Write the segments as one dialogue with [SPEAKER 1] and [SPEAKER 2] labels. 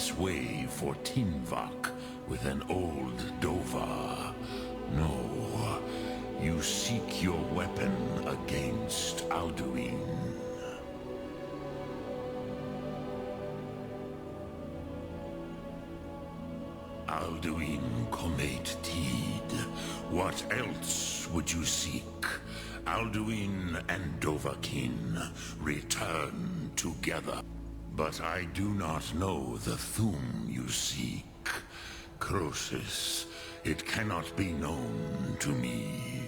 [SPEAKER 1] this way for Tinvak with an old Dova. No, you seek your weapon against Alduin. Alduin Comet Tid. What else would you seek? Alduin and Dovahkiin return together. But I do not know the Thum you seek. Croesus, it cannot be known to me.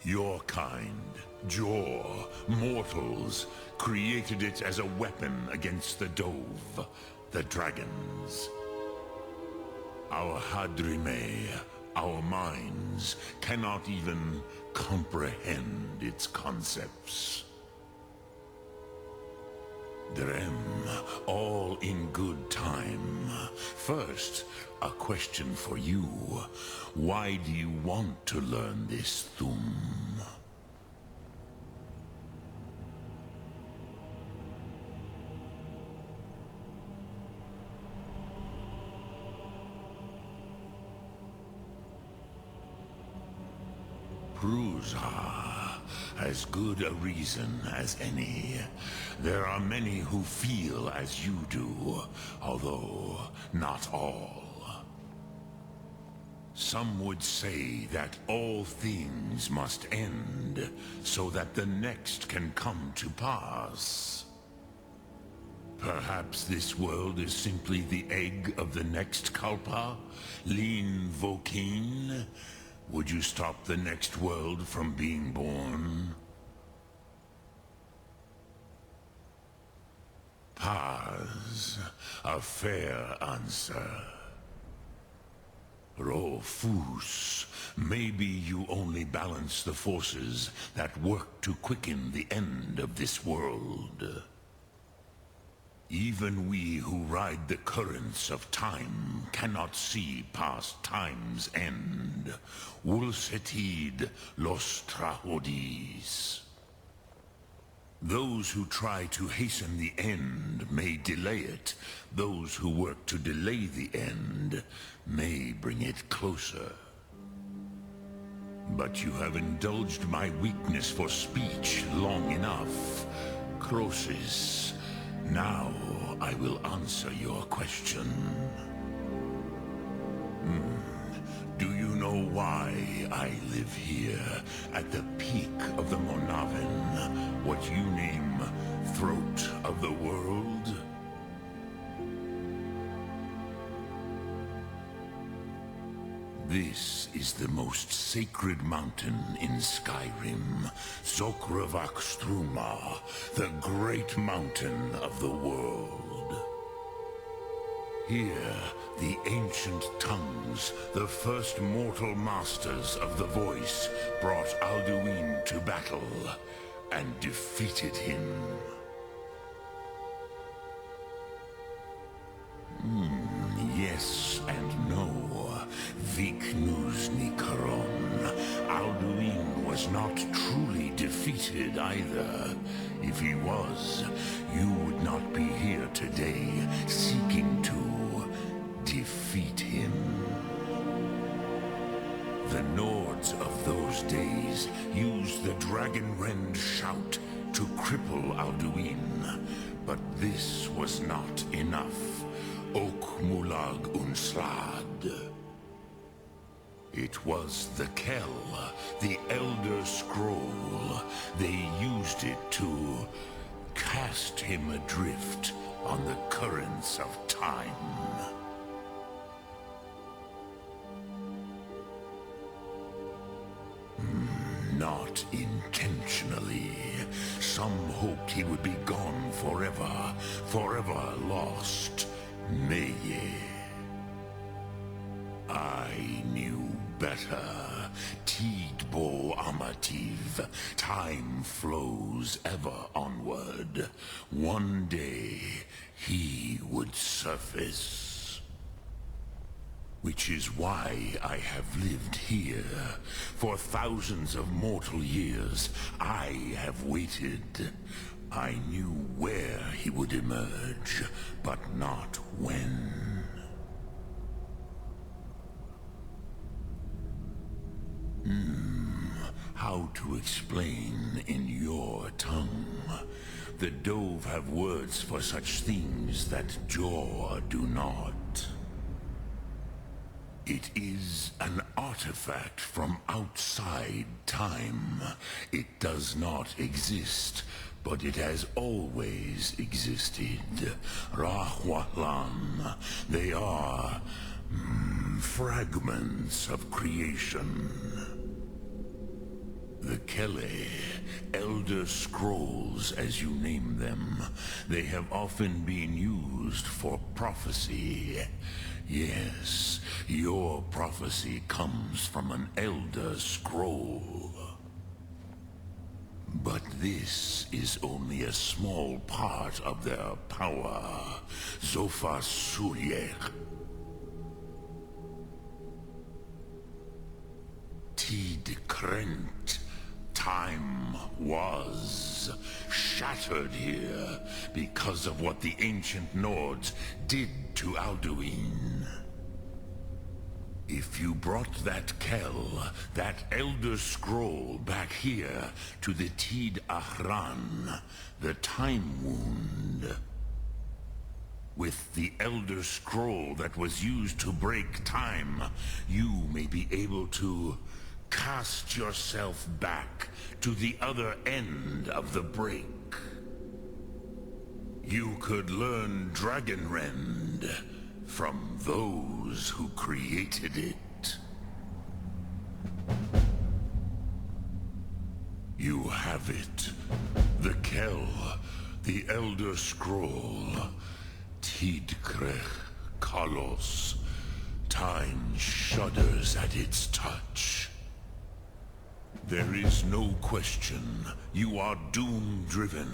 [SPEAKER 1] Your kind, Jor, mortals, created it as a weapon against the Dove, the dragons. Our Hadrime, our minds, cannot even comprehend its concepts. Drem, all in good time. First, a question for you. Why do you want to learn this Thum? Prusa, as good a reason as any. There are many who feel as you do, although not all. Some would say that all things must end, so that the next can come to pass. Perhaps this world is simply the egg of the next Kalpa, Lin Vokin. Would you stop the next world from being born? Paz, a fair answer. Rofus, maybe you only balance the forces that work to quicken the end of this world. Even we who ride the currents of time cannot see past time's end. Wulsetid los trahodis. Those who try to hasten the end may delay it. Those who work to delay the end may bring it closer. But you have indulged my weakness for speech long enough. Croesus, now I will answer your question. Do you know why I live here, at the peak of the Monavin, what you name Throat of the World? This is the most sacred mountain in Skyrim, Zokravak Struma, the great mountain of the world. Here, the ancient tongues, the first mortal masters of the voice, brought Alduin to battle and defeated him. Yes and no. Viknuzny Karon. Alduin was not truly defeated either. If he was, you would not be here today seeking to defeat him. The Nords of those days used the Dragonrend shout to cripple Alduin, but this was not enough. Ok Mulag Unslad. It was the Kell, the Elder Scroll. They used it to cast him adrift on the currents of time. Not intentionally. Some hoped he would be gone forever, forever lost. Meye. I knew better. Tidbo Amativ. Time flows ever onward. One day, he would surface. Which is why I have lived here. For thousands of mortal years, I have waited. I knew where he would emerge, but not when. How to explain in your tongue? The Dove have words for such things that Jaw do not. It is an artifact from outside time. It does not exist, but it has always existed. Rahwalan. They are fragments of creation. The Kele, Elder Scrolls as you name them, they have often been used for prophecy. Yes, your prophecy comes from an Elder Scroll. But this is only a small part of their power. Zofa Suyek. Tid Krent. Time was shattered here because of what the ancient Nords did to Alduin. If you brought that Kell, that Elder Scroll back here to the Tid Ahran, the Time Wound, with the Elder Scroll that was used to break time, you may be able to cast yourself back to the other end of the break. You could learn Dragonrend from those who created it. You have it. The Kell, the Elder Scroll, Tidkrech Kalos. Time shudders at its touch. There is no question. You are doom-driven.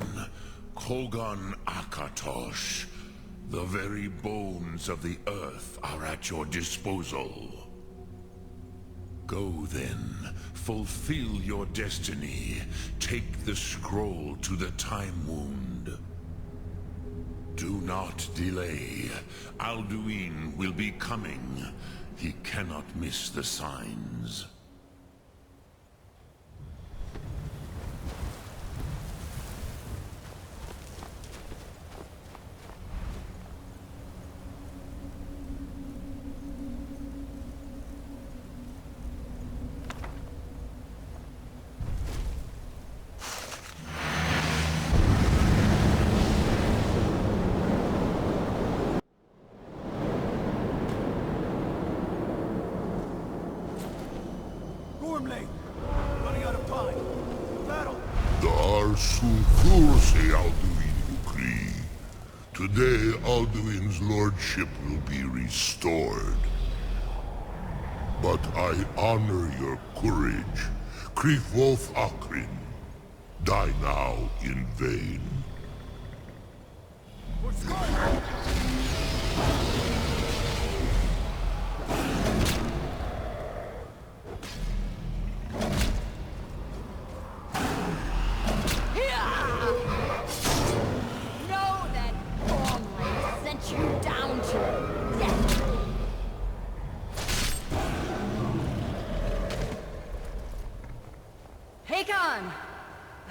[SPEAKER 1] Kogan Akatosh. The very bones of the earth are at your disposal. Go then. Fulfill your destiny. Take the scroll to the Time Wound. Do not delay. Alduin will be coming. He cannot miss the signs.
[SPEAKER 2] Running out of time. Battle!
[SPEAKER 3] Dar Sulthurse Alduin Ukri. Today Alduin's lordship will be restored. But I honor your courage. Krifwolf Akrin. Die now in vain.
[SPEAKER 2] What's going on?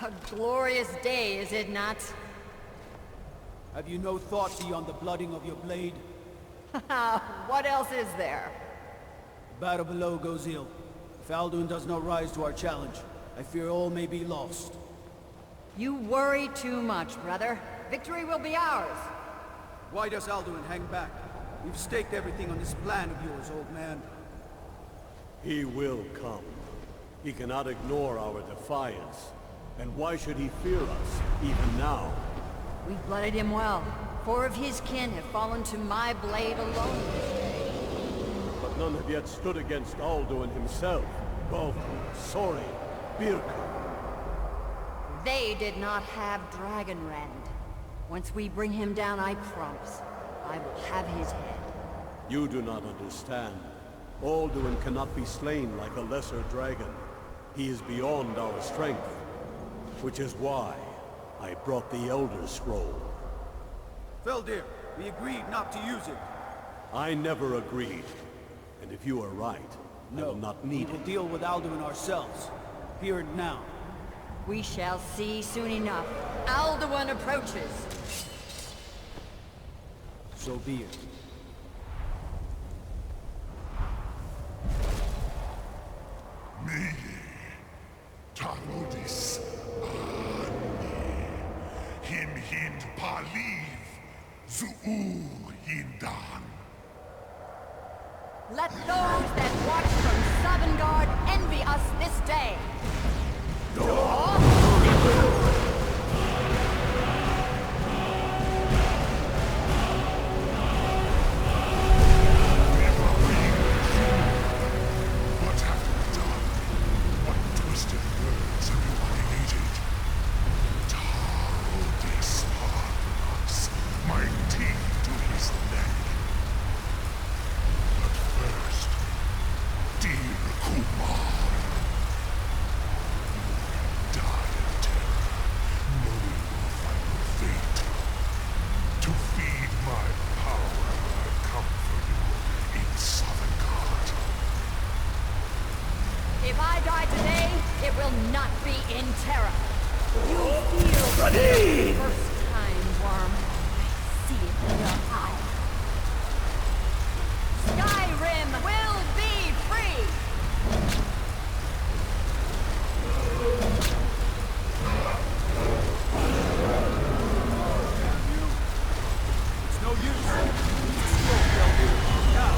[SPEAKER 4] A glorious day, is it not?
[SPEAKER 2] Have you no thought beyond the blooding of your blade?
[SPEAKER 4] What else is there?
[SPEAKER 2] The battle below goes ill. If Alduin does not rise to our challenge, I fear all may be lost.
[SPEAKER 4] You worry too much, brother. Victory will be ours.
[SPEAKER 2] Why does Alduin hang back? We've staked everything on this plan of yours, old man.
[SPEAKER 5] He will come. He cannot ignore our defiance. And why should he fear us, even now?
[SPEAKER 4] We've blooded him well. 4 of his kin have fallen to my blade alone this day.
[SPEAKER 5] But none have yet stood against Alduin himself. Gov, Sori, Birka.
[SPEAKER 4] They did not have Dragonrend. Once we bring him down, I promise, I will have his head.
[SPEAKER 5] You do not understand. Alduin cannot be slain like a lesser dragon. He is beyond our strength. Which is why I brought the Elder Scroll.
[SPEAKER 2] Feldir, we agreed not to use it.
[SPEAKER 5] I never agreed. And if you are right, I will not need
[SPEAKER 2] we will
[SPEAKER 5] it.
[SPEAKER 2] deal with Alduin ourselves. Here and now.
[SPEAKER 4] We shall see soon enough. Alduin approaches.
[SPEAKER 2] So be it.
[SPEAKER 3] Me, Tarodis, Him Hind Paliv, Zuu Hindan.
[SPEAKER 4] Let those that watch from Sovngarde envy us this day.
[SPEAKER 3] What have you done? What twisted words have you created? Tarodis Harnax, my teeth to his neck. But first, dear Kumar, die of terror, knowing your final fate. To feed my power, I've come for you in Sovngarde.
[SPEAKER 4] If I die today, it will not be in terror. You feel for the first time, Worm. I see it in your eye. Skyrim will be free!
[SPEAKER 2] It's no use. Slow, Feldir. Now.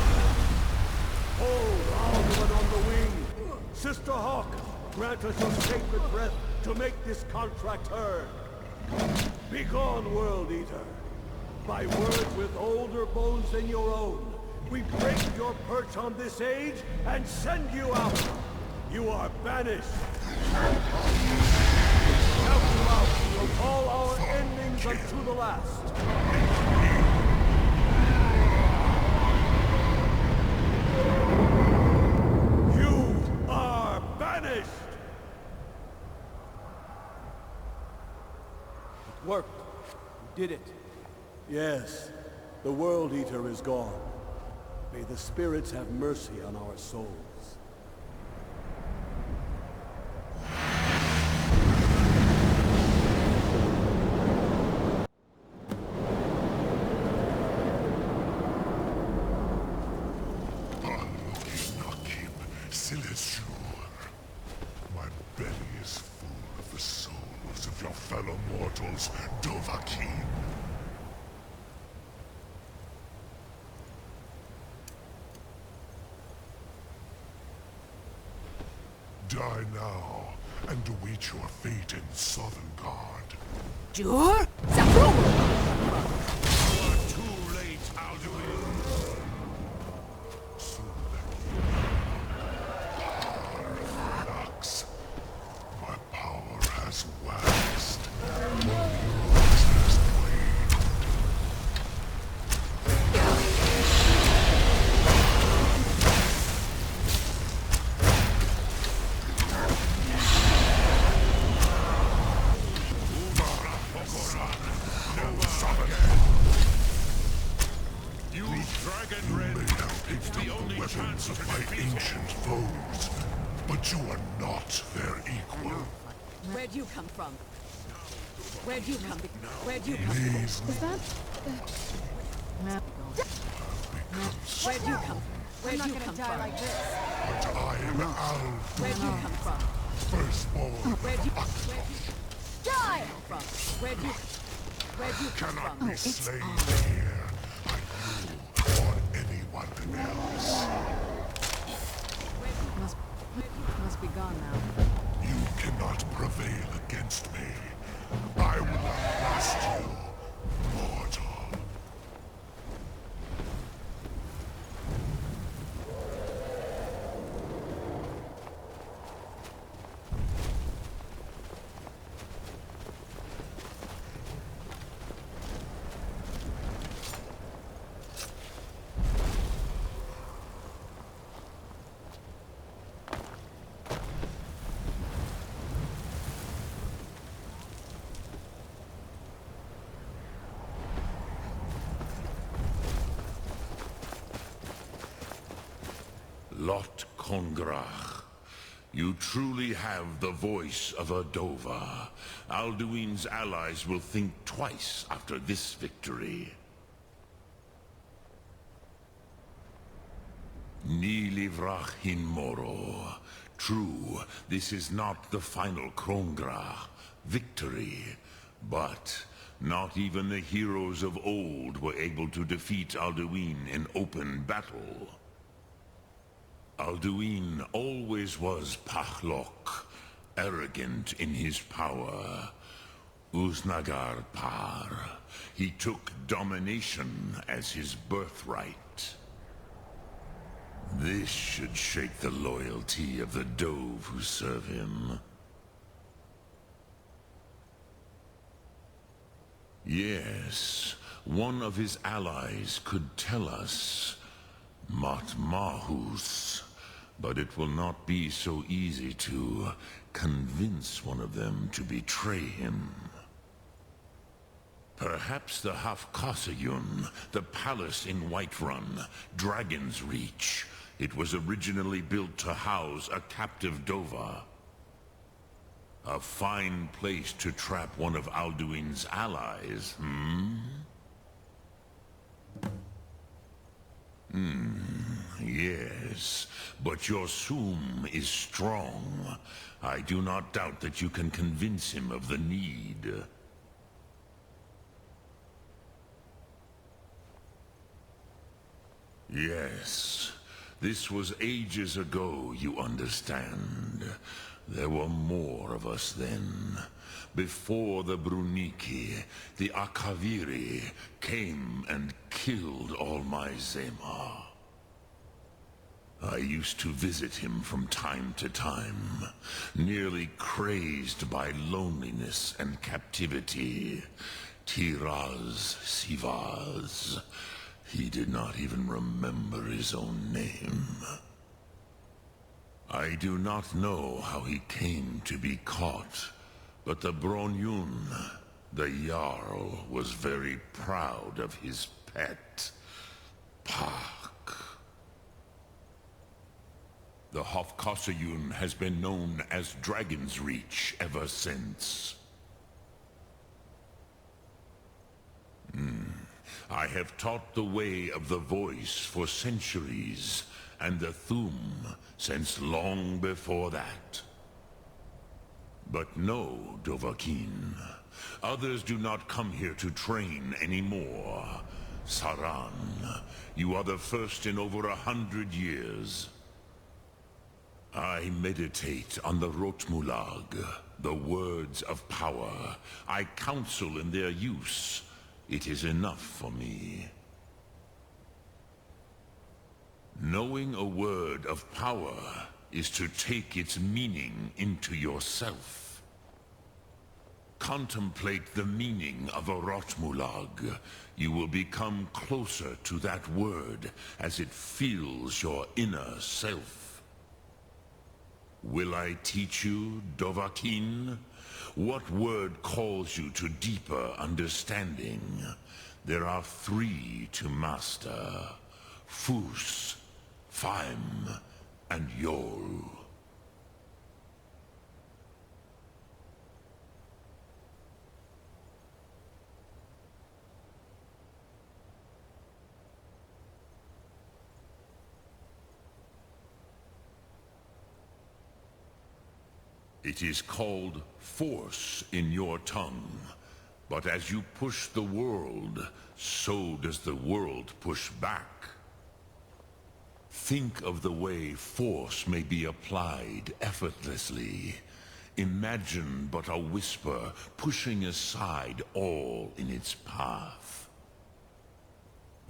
[SPEAKER 5] Hold Alduin on the wing! Sister Hawk, grant us your sacred breath to make this contract heard. Begone, World Eater. By word with older bones than your own, we break your perch on this age and send you out. You are banished. Shout you out from all our endings unto the last. You are banished!
[SPEAKER 2] It worked. We did it.
[SPEAKER 5] Yes, the World Eater is gone. May the spirits have mercy on our souls.
[SPEAKER 3] Nakim, Silesur. My belly is full of the souls of your fellow mortals, Dovahkiin. Die now, and await your fate in Sovngarde.
[SPEAKER 4] Jur? Zapru!
[SPEAKER 1] Too late, Alduin.
[SPEAKER 3] Harnax. My power has waxed. Yours has waned.
[SPEAKER 1] Use Dragon
[SPEAKER 3] You
[SPEAKER 1] Red.
[SPEAKER 3] may have
[SPEAKER 1] It's
[SPEAKER 3] picked
[SPEAKER 1] the
[SPEAKER 3] up the
[SPEAKER 1] only
[SPEAKER 3] weapons
[SPEAKER 1] chance
[SPEAKER 3] of
[SPEAKER 1] to
[SPEAKER 3] my
[SPEAKER 1] defeat
[SPEAKER 3] ancient foes, but you are not their equal.
[SPEAKER 4] Where'd you come from? Where'd you come? Where'd you come from?
[SPEAKER 3] Please
[SPEAKER 4] Is that... Where'd you come from? Where'd you come from? Like this.
[SPEAKER 3] but I am Al,
[SPEAKER 4] Where'd you come from?
[SPEAKER 3] firstborn
[SPEAKER 4] Where'd you...
[SPEAKER 3] of
[SPEAKER 4] Where'd you... Die! From? Where'd you come
[SPEAKER 3] cannot
[SPEAKER 4] from?
[SPEAKER 3] be slain here by you or anyone else.
[SPEAKER 4] Must be gone now.
[SPEAKER 3] You cannot prevail against me. I will outlast you, mortal.
[SPEAKER 1] Lot Kongrach. You truly have the voice of a Dova. Alduin's allies will think twice after this victory. Ni livrach hin moro. True, this is not the final Krongra victory, but not even the heroes of old were able to defeat Alduin in open battle. Alduin always was Pachlok, arrogant in his power. Uznagar Par. He took domination as his birthright. This should shake the loyalty of the Dove who serve him. Yes, one of his allies could tell us. Matmahus. But it will not be so easy to convince one of them to betray him. Perhaps the Hafkasayun, the palace in Whiterun, Dragon's Reach. It was originally built to house a captive Dova. A fine place to trap one of Alduin's allies, Yes, but your Sum is strong. I do not doubt that you can convince him of the need. Yes, this was ages ago, you understand. There were more of us then. Before the Bruniki, the Akaviri came and killed all my Zema. I used to visit him from time to time, nearly crazed by loneliness and captivity. Tiraz Sivaz. He did not even remember his own name. I do not know how he came to be caught, but the Bronyun, the Jarl, was very proud of his pet, Pak. The Hofkosayun has been known as Dragon's Reach ever since. I have taught the way of the voice for centuries, and the Thum since long before that. But no, Dovahkiin. Others do not come here to train anymore. Saran, you are the first in over 100 years. I meditate on the Rotmulag, the words of power. I counsel in their use. It is enough for me. Knowing a word of power is to take its meaning into yourself. Contemplate the meaning of a Rotmulag. You will become closer to that word as it fills your inner self. Will I teach you, Dovahkiin? What word calls you to deeper understanding? There are 3 to master. Fus, Faim, and Yol. It is called force in your tongue, but as you push the world, so does the world push back. Think of the way force may be applied effortlessly. Imagine but a whisper pushing aside all in its path.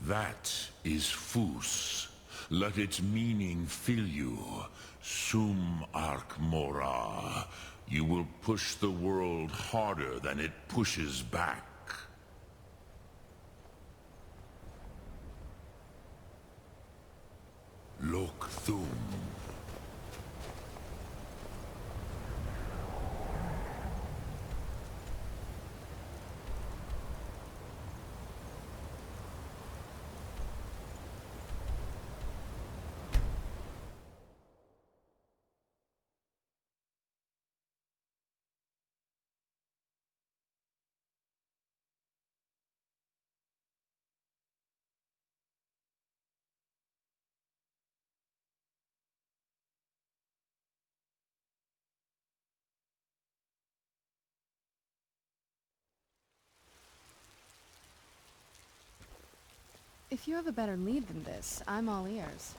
[SPEAKER 1] That is Fus. Let its meaning fill you. Sum Ark Mora. You will push the world harder than it pushes back. Lok Thum.
[SPEAKER 6] If you have a better lead than this, I'm all ears.